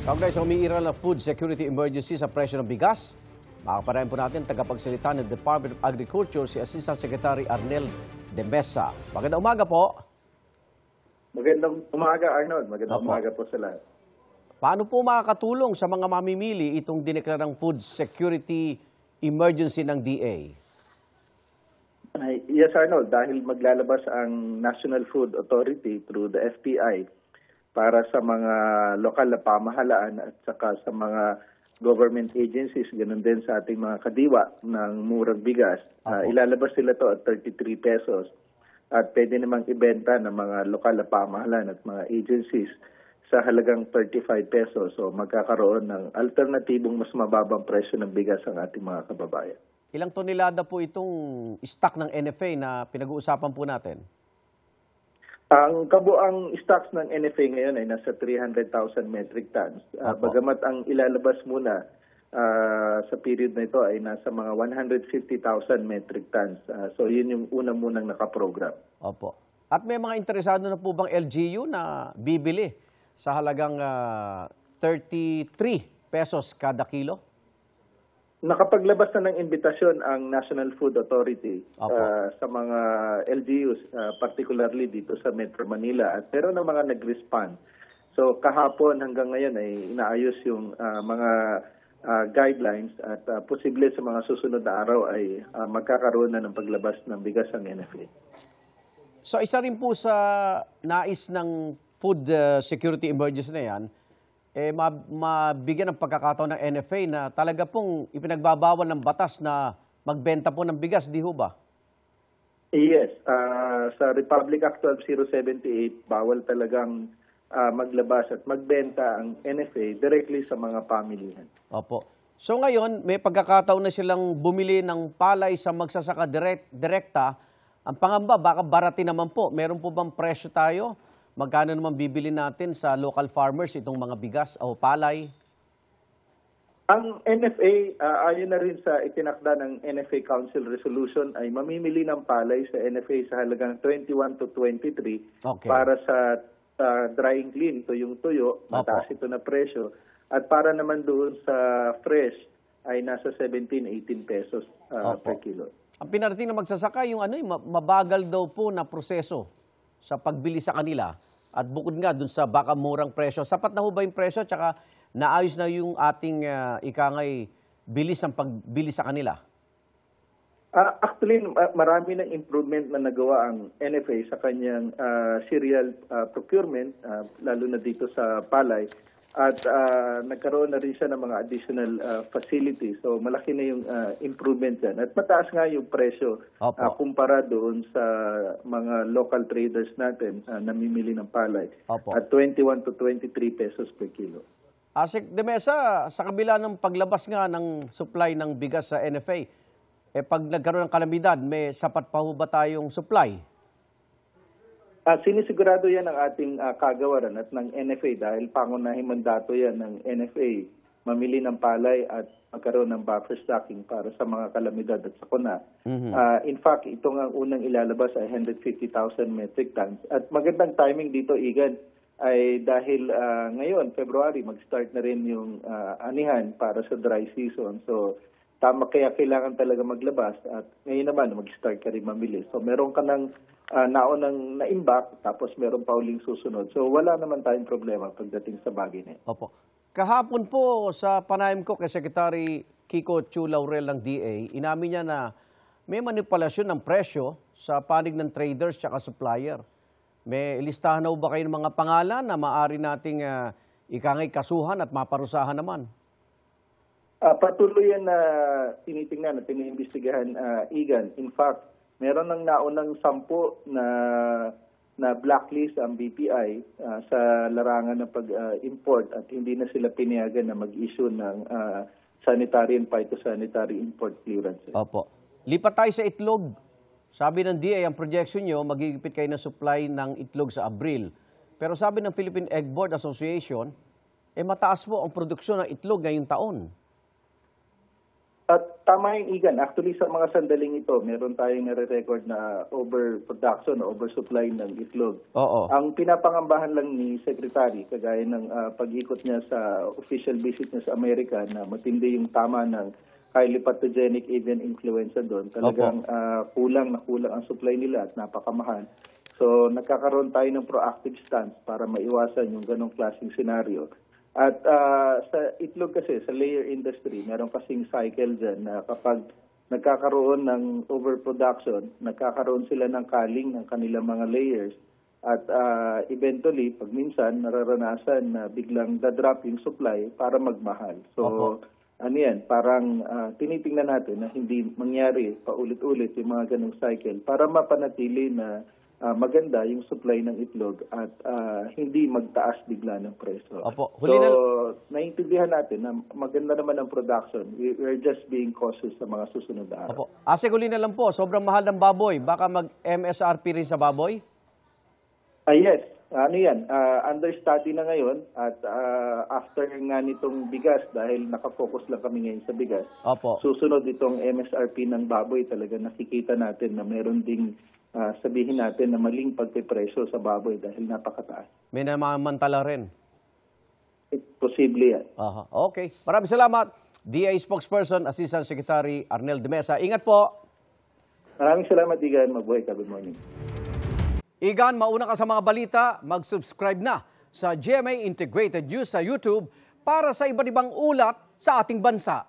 Kaugnay sa umiiral na food security emergency sa presyo ng bigas, makapanayan po natin tagapagsalita ng Department of Agriculture si Assistant Secretary Arnel de Mesa. Magandang umaga po. Magandang umaga, Arnold. Magandang Opo. umaga po sa lahat. Paano po makakatulong sa mga mamimili itong dineklarang food security emergency ng DA? Yes, Arnold. Dahil maglalabas ang National Food Authority through the FPI para sa mga lokal na pamahalaan at saka sa mga government agencies, ganun din sa ating mga kadiwa ng murang bigas. Ilalabas sila to at 33 pesos at pwede namang ibenta ng mga lokal na pamahalaan at mga agencies sa halagang 35 pesos. So magkakaroon ng alternatibong mas mababang presyo ng bigas ang ating mga kababayan. Ilang tonelada po itong stock ng NFA na pinag-uusapan po natin? Ang kabuang stocks ng NFA ngayon ay nasa 300,000 metric tons. Bagamat ang ilalabas muna sa period na ito ay nasa mga 150,000 metric tons. So yun yung unang munang nakaprogram. Opo. At may mga interesado na po bang LGU na bibili sa halagang 33 pesos kada kilo? Nakapaglabas na ng imbitasyon ang National Food Authority sa mga LGUs, particularly dito sa Metro Manila. At meron na mga nag-respond. So kahapon hanggang ngayon ay inaayos yung mga guidelines at posible sa mga susunod na araw ay magkakaroon na ng paglabas ng bigas ang NFA. So isa rin po sa nais ng food security emergency na yan, mabigyan ng pagkakataon ng NFA na talaga pong ipinagbabawal ng batas na magbenta po ng bigas, di ho ba? Yes. Sa Republic Act 12078, bawal talagang maglabas at magbenta ang NFA directly sa mga pamilihan. Opo. So ngayon, may pagkakataon na silang bumili ng palay sa magsasaka direkta. Ang pangamba, baka baratin naman po. Meron po bang presyo tayo? Magkano naman bibili natin sa local farmers itong mga bigas o palay? Ang NFA, ayon na rin sa itinakda ng NFA Council Resolution, ay mamimili ng palay sa NFA sa halagang 21 to 23 para sa drying clean, ito yung tuyo, mataas ito na presyo. At para naman doon sa fresh ay nasa 17-18 pesos per kilo. Ang pinarating na magsasaka, yung mabagal daw po na proseso sa pagbili sa kanila at bukod nga dun sa baka murang presyo. Sapat na ho ba yung presyo? Tsaka naayos na yung ating ikangay bilis ng pagbili sa kanila? Actually, marami ng improvement na nagawa ang NFA sa kanyang cereal procurement, lalo na dito sa palay. At nagkaroon na rin siya ng mga additional facilities. So malaki na yung improvement dyan. At mataas nga yung presyo kumpara doon sa mga local traders natin na namimili ng palay. At 21 to 23 pesos per kilo. Asik de Mesa, sa kabila ng paglabas nga ng supply ng bigas sa NFA, pag nagkaroon ng kalamidad, may sapat pa ho ba tayong supply? Sinisigurado yan ng ating kagawaran at ng NFA dahil pangunahing mandato yan ng NFA mamili ng palay at magkaroon ng buffer stocking para sa mga kalamidad at sakuna. In fact, ito nga unang ilalabas ay 150,000 metric tons. At magandang timing dito, Igan, ay dahil ngayon, February, mag-start na rin yung anihan para sa dry season. So, tama kaya kailangan talaga maglabas at ngayon naman mag-start ka rin mamili. So meron ka ng naunang na-imbak tapos meron pa uling susunod. So wala naman tayong problema pagdating sa bagay na yun. Opo. Kahapon po sa panayam ko kay Secretary Kiko Chu Laurel ng DA, inamin niya na may manipulasyon ng presyo sa panig ng traders at supplier. May listahan na ba kayo ng mga pangalan na maaari nating ikangay kasuhan at maparusahan naman? Patuloy yan na tinitingnan at tiniimbestigahan, Igan. In fact, meron ng naunang 10 na blacklist ang BPI sa larangan ng pag-import at hindi na sila pinayagan na mag-issue ng sanitary and phytosanitary import clearances. Opo. Lipat tayo sa itlog. Sabi ng DA, ang projection nyo, magigipit kayo ng supply ng itlog sa Abril. Pero sabi ng Philippine Egg Board Association, mataas po ang produksyon ng itlog ngayong taon. At tama yung Igan. Actually, sa mga sandaling ito, meron tayong nare-record na overproduction, oversupply ng itlog. Oo. Ang pinapangambahan lang ni Secretary, kagaya ng pag-ikot niya sa official visit niya sa Amerika, na matindi yung tama ng highly pathogenic avian influenza doon. Talagang kulang ang supply nila at napakamahal. So, nagkakaroon tayo ng proactive stance para maiwasan yung ganong klaseng senaryo. At sa itlog kasi, sa layer industry, meron kasing cycle dyan na kapag nagkakaroon ng overproduction, nagkakaroon sila ng culling ng kanilang mga layers. At eventually, pag minsan, nararanasan na biglang dadrop yung supply para magmahal. So, ano yan, parang tinitingnan natin na hindi mangyari paulit-ulit yung mga ganong cycle para mapanatili na maganda yung supply ng itlog at hindi magtaas bigla ng presyo. Opo. Naiintindihan natin na maganda naman ang production. We're just being cautious sa mga susunod na araw. Opo. Huli na lang po, sobrang mahal ng baboy. Baka mag-MSRP rin sa baboy? Yes. Ano yan? Under study na ngayon at after nga nitong bigas, dahil nakafocus lang kami ngayon sa bigas, Opo. susunod itong MSRP ng baboy, talaga nakikita natin na meron ding sabihin natin na maling pagpipresyo sa baboy dahil napakataas. May namamantala rin. Posible yan. Aha. Okay. Maraming salamat. DA Spokesperson, Assistant Secretary Arnel de Mesa. Ingat po. Maraming salamat, Igan. Mabuhay ka. Good morning. Igan, mauna ka sa mga balita. Mag-subscribe na sa GMA Integrated News sa YouTube para sa iba't ibang ulat sa ating bansa.